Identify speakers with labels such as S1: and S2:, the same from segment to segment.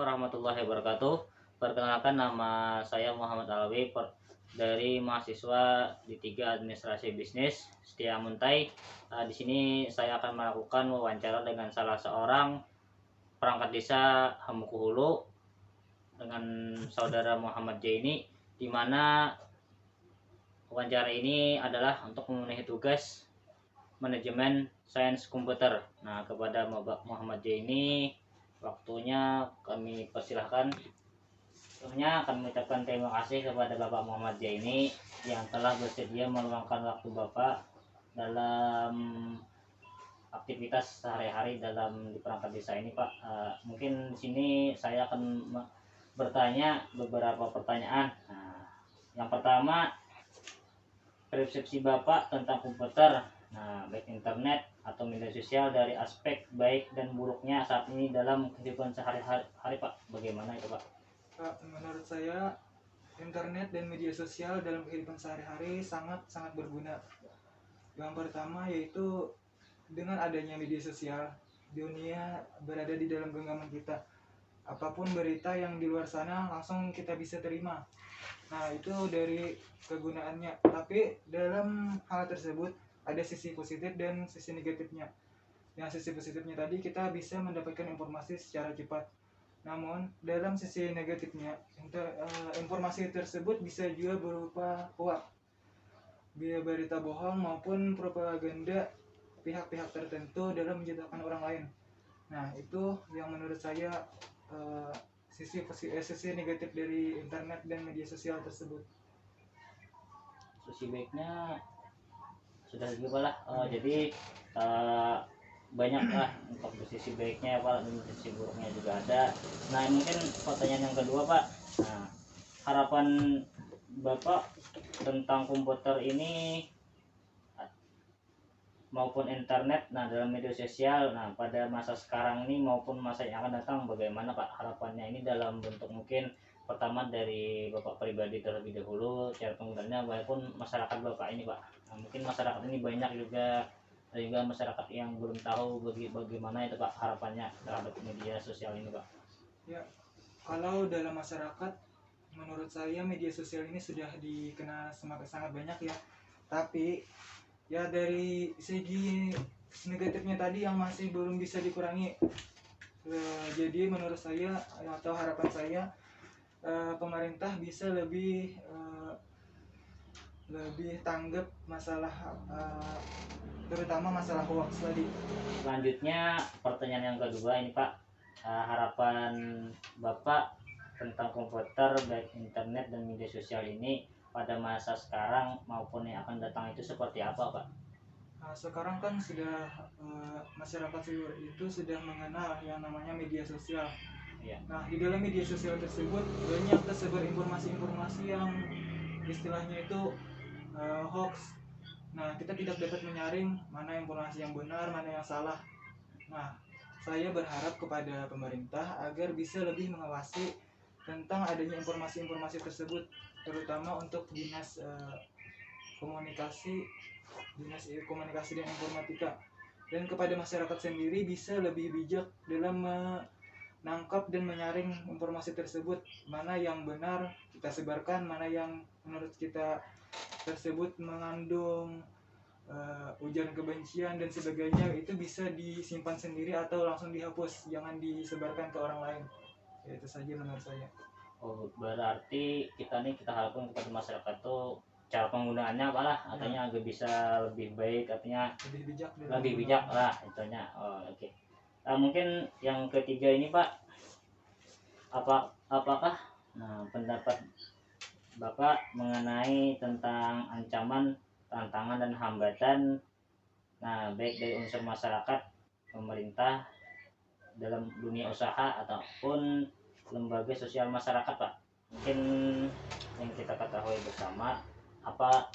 S1: warahmatullahi wabarakatuh. Perkenalkan, nama saya Muhammad Alawi dari mahasiswa di 3 Administrasi Bisnis Setia Muntai. Di sini saya akan melakukan wawancara dengan salah seorang perangkat desa Hamukuhulu dengan saudara Muhammad Jaini, di mana wawancara ini adalah untuk memenuhi tugas manajemen sains komputer. Nah, kepada Muhammad Jaini, waktunya kami persilahkan. Sebelumnya kami mengucapkan terima kasih kepada Bapak Muhammad Jaini yang telah bersedia meluangkan waktu Bapak dalam aktivitas sehari-hari dalam di perangkat desa ini, Pak. Mungkin di sini saya akan bertanya beberapa pertanyaan. Nah, yang pertama, persepsi Bapak tentang komputer, baik internet atau media sosial dari aspek baik dan buruknya saat ini dalam kehidupan sehari-hari, Pak. Bagaimana itu, Pak?
S2: Menurut saya, internet dan media sosial dalam kehidupan sehari-hari sangat berguna. Yang pertama yaitu dengan adanya media sosial, dunia berada di dalam genggaman kita. Apapun berita yang di luar sana langsung kita bisa terima. Nah, itu dari kegunaannya. Tapi dalam hal tersebut ada sisi positif dan sisi negatifnya. Yang sisi positifnya tadi, kita bisa mendapatkan informasi secara cepat. Namun dalam sisi negatifnya, informasi tersebut bisa juga berupa hoax, berita bohong maupun propaganda pihak-pihak tertentu dalam menjatuhkan orang lain. Nah, itu yang menurut saya sisi negatif dari internet dan media sosial tersebut.
S1: Sisi baiknya sudah juga lah. Jadi banyak lah untuk sisi baiknya, Pak, dan sisi buruknya juga ada. Nah, mungkin pertanyaan yang kedua, Pak. Nah, harapan Bapak tentang komputer ini maupun internet, dalam media sosial, pada masa sekarang ini maupun masa yang akan datang, bagaimana, Pak, harapannya ini dalam bentuk mungkin pertama dari Bapak pribadi terlebih dahulu, cara penggunaannya, walaupun masyarakat Bapak ini, Pak. Mungkin masyarakat ini banyak juga masyarakat yang belum tahu bagaimana itu, Pak, harapannya terhadap media sosial ini, Pak.
S2: Ya, kalau dalam masyarakat, menurut saya media sosial ini sudah dikenal sangat banyak ya. Tapi ya dari segi negatifnya tadi yang masih belum bisa dikurangi. Jadi menurut saya atau harapan saya, pemerintah bisa lebih tanggap masalah terutama masalah hoax tadi.
S1: Selanjutnya pertanyaan yang kedua ini, Pak, harapan Bapak tentang komputer, baik internet dan media sosial ini pada masa sekarang maupun yang akan datang itu seperti apa, Pak?
S2: Sekarang kan sudah masyarakat itu sudah mengenal yang namanya media sosial.
S1: Ya.
S2: Nah, di dalam media sosial tersebut banyak tersebar informasi-informasi yang istilahnya itu hoax. Nah, kita tidak dapat menyaring mana informasi yang benar, mana yang salah. Nah, saya berharap kepada pemerintah agar bisa lebih mengawasi tentang adanya informasi-informasi tersebut, terutama untuk dinas komunikasi dan informatika. Dan kepada masyarakat sendiri bisa lebih bijak dalam menangkap dan menyaring informasi tersebut, mana yang benar kita sebarkan, mana yang menurut kita tersebut mengandung ujaran kebencian dan sebagainya, itu bisa disimpan sendiri atau langsung dihapus, jangan disebarkan ke orang lain. Ya, itu saja menurut saya.
S1: Berarti kita harapkan kepada masyarakat tuh cara penggunaannya apalah, artinya agak bisa lebih baik, artinya lebih bijak lah itunya. Oke. Mungkin yang ketiga ini, Pak, apakah pendapat Bapak mengenai tentang ancaman, tantangan dan hambatan baik dari unsur masyarakat, pemerintah dalam dunia usaha ataupun lembaga sosial masyarakat, Pak? Mungkin yang kita ketahui bersama, apakah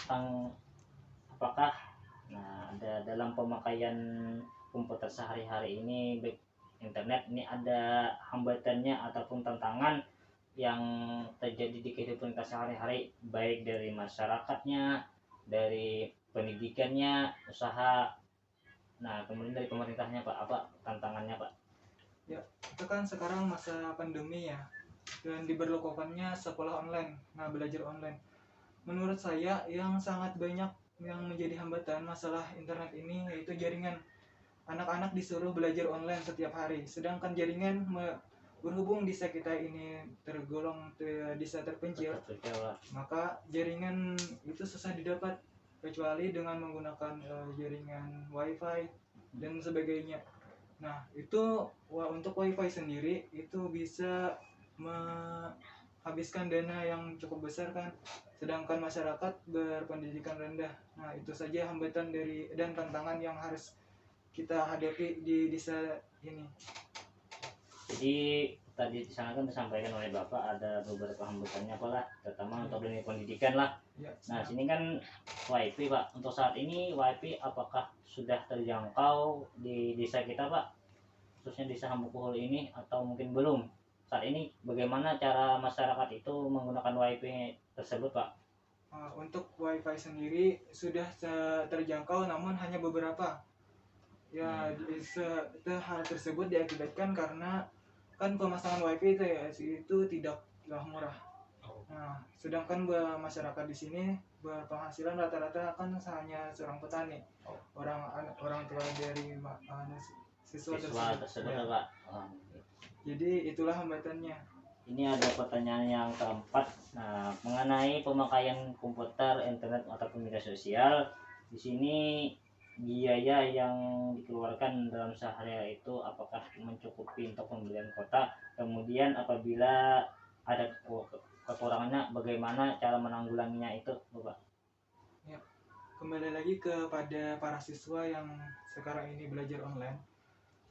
S1: ada dalam pemakaian komputer sehari-hari ini, baik internet ini, ada hambatannya ataupun tantangan yang terjadi di kehidupan kita sehari-hari, baik dari masyarakatnya, dari pendidikannya, usaha, kemudian dari pemerintahnya, Pak, apa tantangannya, Pak?
S2: Ya, itu kan sekarang masa pandemi ya, dan diberlakukannya sekolah online, nah belajar online. Menurut saya yang sangat banyak yang menjadi hambatan masalah internet ini yaitu jaringan. Anak-anak disuruh belajar online setiap hari, sedangkan jaringan berhubung desa kita ini tergolong desa terpencil,
S1: Terkecewa.
S2: maka jaringan itu susah didapat kecuali dengan menggunakan jaringan wifi dan sebagainya. Nah itu untuk wifi sendiri itu bisa menghabiskan dana yang cukup besar kan, sedangkan masyarakat berpendidikan rendah. Nah itu saja hambatan dari dan tantangan yang harus kita hadapi di desa ini.
S1: Jadi tadi di sana kan disampaikan oleh Bapak ada beberapa hambatannya apalah, terutama untuk dunia pendidikan lah.
S2: Ya,
S1: Nah, sini kan WiFi, Pak. Untuk saat ini WiFi apakah sudah terjangkau di desa kita, Pak? Khususnya desa Hambukuhul ini atau mungkin belum? Saat ini bagaimana cara masyarakat itu menggunakan WiFi tersebut, Pak?
S2: Untuk wifi sendiri sudah terjangkau namun hanya beberapa. Ya, hal tersebut diakibatkan karena kan pemasangan wifi itu ya itu tidaklah murah. Nah, sedangkan masyarakat di sini berpenghasilan rata-rata kan hanya seorang petani, orang tua dari siswa
S1: tersebut
S2: ya.
S1: Pak.
S2: Jadi itulah hambatannya.
S1: Ini ada pertanyaan yang keempat, nah, mengenai pemakaian komputer, internet ataupun media sosial. Di sini biaya yang dikeluarkan dalam sehari itu apakah mencukupi untuk pembelian kuota? Kemudian apabila ada kekurangannya, bagaimana cara menanggulanginya itu, Bapak?
S2: Ya, kembali lagi kepada para siswa yang sekarang ini belajar online.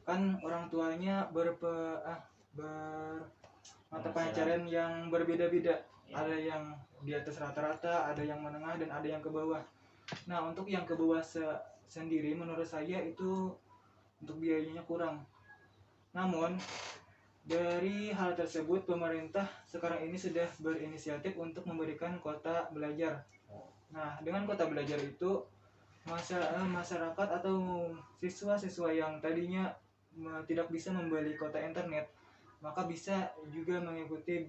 S2: Kan orang tuanya mata pelajaran yang berbeda-beda.
S1: Ya.
S2: Ada yang di atas rata-rata, ada yang menengah, dan ada yang ke bawah. Nah, untuk yang ke bawah sendiri menurut saya itu untuk biayanya kurang. Namun dari hal tersebut pemerintah sekarang ini sudah berinisiatif untuk memberikan kuota belajar. Nah, dengan kuota belajar itu masyarakat atau siswa-siswa yang tadinya tidak bisa membeli kuota internet, maka bisa juga mengikuti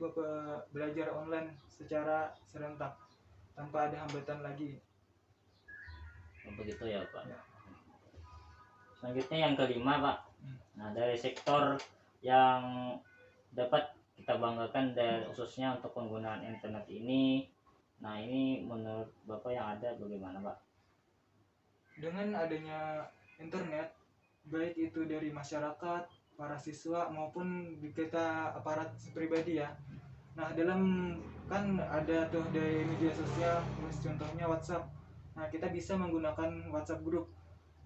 S2: belajar online secara serentak tanpa ada hambatan lagi.
S1: Begitu ya, Pak. Ya. Selanjutnya yang kelima, Pak. Nah, dari sektor yang dapat kita banggakan dari khususnya untuk penggunaan internet ini, nah ini menurut Bapak yang ada bagaimana, Pak?
S2: Dengan adanya internet, baik itu dari masyarakat, para siswa maupun kita aparat pribadi ya. Nah, dalam kan ada tuh dari media sosial, contohnya WhatsApp. Nah, kita bisa menggunakan WhatsApp group.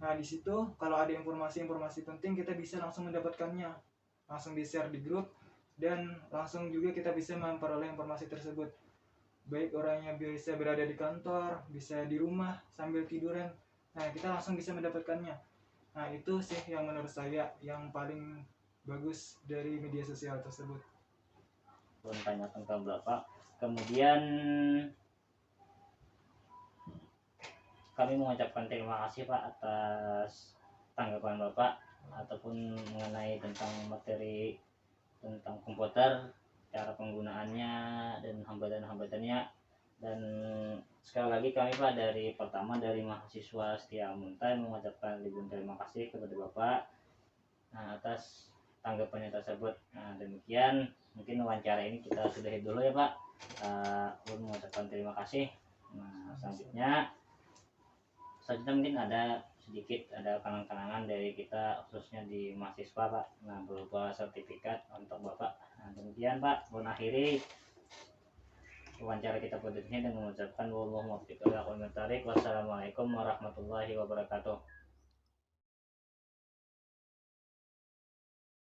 S2: Nah, di situ kalau ada informasi-informasi penting kita bisa langsung mendapatkannya. Langsung di-share di grup dan langsung juga kita bisa memperoleh informasi tersebut. Baik orangnya bisa berada di kantor, bisa di rumah sambil tiduran. Nah, kita langsung bisa mendapatkannya. Nah, itu sih yang menurut saya yang paling bagus dari media sosial tersebut.
S1: Tanyakan ke Bapak. Kemudian kami mengucapkan terima kasih, Pak, atas tanggapan Bapak ataupun mengenai tentang materi tentang komputer, cara penggunaannya dan hambatan-hambatannya. Dan sekali lagi kami, Pak, dari mahasiswa Setia Muntai mengucapkan ribuan terima kasih kepada Bapak atas tanggapannya tersebut. Nah, demikian mungkin wawancara ini kita sudahi dulu ya, Pak. Mengucapkan terima kasih. Nah, selanjutnya mungkin ada kenang-kenangan dari kita khususnya di mahasiswa, Pak. Nah, berupa sertifikat untuk Bapak. Nah, demikian, Pak, mengakhiri wawancara kita pada sini dengan mengucapkan wassalamualaikum warahmatullahi wabarakatuh.